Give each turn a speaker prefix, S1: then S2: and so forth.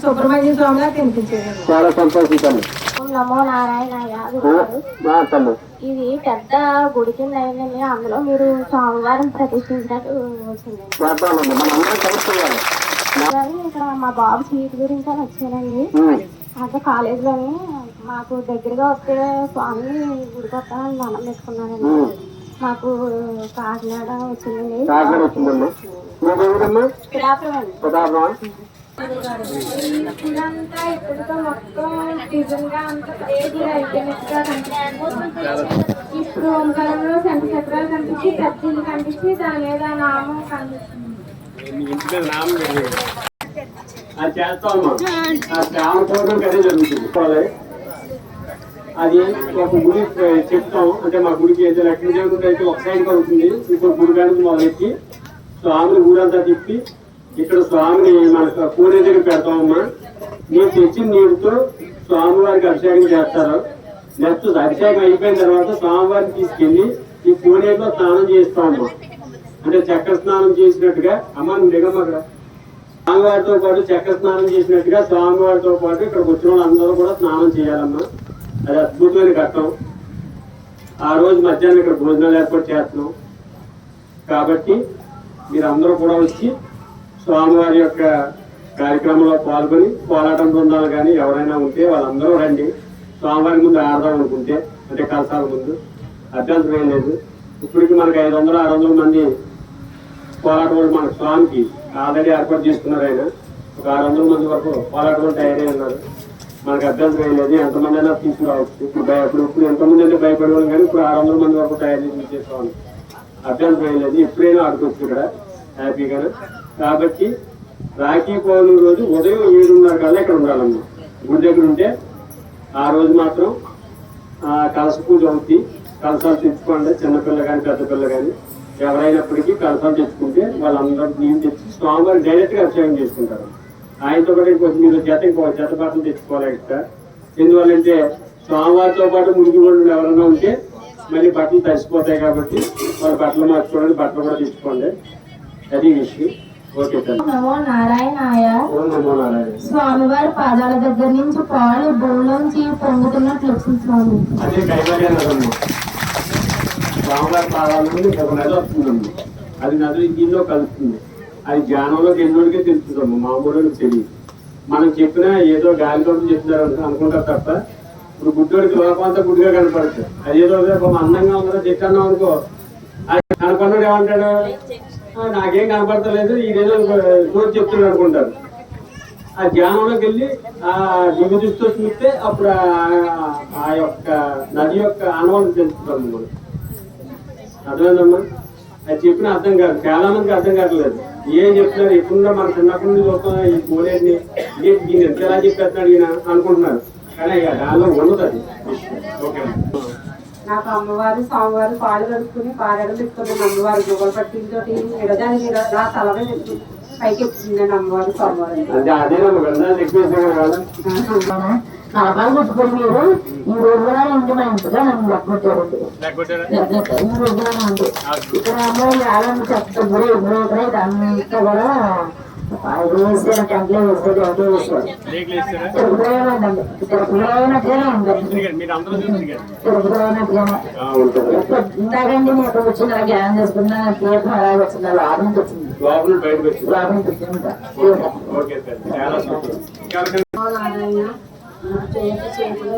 S1: సుబ్రహ్మణ్య స్వామిలా కనిపించేది.
S2: చాలా సంతోషించాను.
S3: నమో నారాయణ. ఇది పెద్ద గుడి కింద అయిందండి. అందులో మీరు సోమవారం ప్రతిష్ఠించినట్టు వచ్చింది. ఇక్కడ మా బాబు సీట్ గురించి అని వచ్చానండి. అంటే కాలేజీలోని మాకు దగ్గరగా వస్తే స్వామి గుడికి వస్తానని దండం పెట్టుకున్నానండి. మాకు కాకినాడ వచ్చిందండి. ఇదంతా ఇప్పటితో మొత్తం నిజంగా అంతా ఇప్పుడు ఓంకారంలో శంఖ చక్రాలు కనిపించి ప్రతిలు కనిపించి దాని మీద నామం కనిపిస్తుంది.
S2: అది ఒక గుడి చెప్తాం. అంటే మా గుడికి ఏదో లక్ష్మీ దేవుడు అయితే ఒక సైడ్ అవుతుంది. ఇంకో గుడి కానీ మొదలెట్టి స్వామిని ఊరంతా తిప్పి ఇక్కడ స్వామిని మనకు పూరే దగ్గర పెడతామమ్మా. మీరు తెచ్చిన నీటితో స్వామివారికి అభిషేకం చేస్తారు. నెక్స్ట్ అభిషేకం అయిపోయిన తర్వాత స్వామివారిని తీసుకెళ్లి ఈ పూరేలో స్నానం చేస్తామమ్మా. అంటే చక్ర స్నానం చేసినట్టుగా అమ్మ నువ్వు దిగమ్మ. అక్కడ స్వామివారితో పాటు చక్ర స్నానం చేసినట్టుగా స్వామివారితో పాటు ఇక్కడికి వచ్చిన వాళ్ళందరూ కూడా స్నానం చేయాలమ్మా. అది అద్భుతమైన ఘట్టం. ఆ రోజు మధ్యాహ్నం ఇక్కడ భోజనాలు ఏర్పాటు చేస్తున్నాం. కాబట్టి మీరందరూ కూడా వచ్చి స్వామివారి యొక్క కార్యక్రమంలో పాల్గొని పోరాటం బృందాలు కానీ ఎవరైనా ఉంటే వాళ్ళందరూ రండి. స్వామివారి ముందు ఆడదాం అనుకుంటే అంటే కలసాల ముందు అభ్యంతరం ఏం లేదు. ఇప్పటికి మనకి 500-600 మంది పోరాటం వాళ్ళు మన స్వామికి ఆల్రెడీ ఏర్పాటు చేసుకున్నారు. ఆయన ఒక 600 మంది వరకు పోరాటం తయారై ఉన్నారు. మనకు అభ్యంతరం ఏం లేదు. ఎంతమంది అయినా తీసుకురావచ్చు. ఇప్పుడు ఎంతమంది అయితే భయపడేవాళ్ళు కానీ ఇప్పుడు 600 మంది వరకు తయారు చేసి చేసుకోవాలి. అభ్యంతరం ఏం లేదు. ఎప్పుడైనా ఆడుకోవచ్చు ఇక్కడ హ్యాపీగా. కాబట్టి రాఖీ పౌర్ణమి రోజు ఉదయం 7:30 కల్లా ఇక్కడ ఉండాలమ్మా. గుడి దగ్గర ఉంటే ఆ రోజు మాత్రం కలస పూజ అవుతుంది. కలసాలు తెచ్చుకోండి. చిన్నపిల్ల కానీ పెద్ద పిల్ల కానీ ఎవరైనప్పటికీ కలసాలు తెచ్చుకుంటే వాళ్ళందరూ నీళ్ళు తెచ్చి స్వామివారు డైరెక్ట్గా అభిషేకం చేసుకుంటారు. ఆయనతో పాటు ఇంకొక మీరు జత బట్టలు తెచ్చుకోవాలి ఎక్స్ట్రా. ఎందువల్లంటే స్వామివారితో పాటు మురికి వాళ్ళు ఎవరైనా ఉంటే మళ్ళీ బట్టలు తడిసిపోతాయి. కాబట్టి వాళ్ళ బట్టలు మార్చుకోవడానికి బట్టలు కూడా తెచ్చుకోండి. అది విషయం. Okay sir.
S3: నమో నారాయణాయ. స్వామివారి పాదాల దగ్గర నుంచి పాలు భూమిలోంచి పొంగుతున్నట్లు వచ్చింది స్వామి.
S2: అదే కైలాసమ్మ. స్వామివారి పాదాల నుండి ఒక నది వస్తుందమ్మ. అది నది దీనిలో కలుస్తుంది. అది ధ్యానంలోకి ఎన్నోడికే తెలుస్తుందమ్మ. మామూలు తెలియదు. మనం చెప్పినా ఏదో గాలితో చెప్తున్నారు అనుకుంటారు తప్ప ఇప్పుడు గుడ్డోడికి లోపంతా గుడ్డిగా కనపడుతుంది. అదేదో అందంగా ఉందో చెప్పన్నాం అనుకో, అది కనపడ్డాడు ఏమంటాడు, నాకేం కనపడతలేదు ఈడేదో చోటు చెప్తున్నాడు అనుకుంటారు. ఆ ధ్యానంలోకి వెళ్ళి ఆ దిగు దృష్టితో చూస్తే అప్పుడు ఆ యొక్క నది యొక్క అనుభవం తెలుసుకుంటాం మనం. అర్థమైందమ్మా? అది చెప్పిన అర్థం కాదు. చాలా మందికి అర్థం కావట్లేదు. ఏం చెప్తున్నారు ఎప్పుడున్నా మన చిన్నప్పటి నుంచి చూస్తాం. ఈ కోలేని దీన్ని ఎంత ఎలా చెప్పేస్తున్నాడు ఈయన అనుకుంటున్నారు. కానీ దానిలో ఉండదు అది. ఓకే.
S1: నాకు అమ్మవారు స్వామివారు పాలు కడుక్కుని పాడడం పెట్టుకున్నాను. అమ్మవారు గొప్పలు పట్టింతో విడదానికి నా తలమే పైకి ఎత్తుందండి అమ్మవారు స్వామివారు.
S3: నలభాలు పెట్టుకుని మీరు ఈ రోజుగా ఉండి మా ఇంటిగా నన్ను లెక్కొచ్చారండి. ఈ రోజుగా ఉంది ఇక్కడ ఏమో ఏళ్ళని చెప్తారు. ఎప్పుడైతే దాన్ని ఇక్కడ కూడా వేసారు. టెంట్లో వేసారు. ఎంతో వేసారు. తిరుగుతున్నట్లేనే ఇందాకండి నేను ఇక్కడ వచ్చింది అలా జ్ఞానం చేసుకున్నా. తీర్థం అలా వచ్చింది. లోపల నుంచి వచ్చింది. లోపల నుంచి వచ్చింది. చేతిలో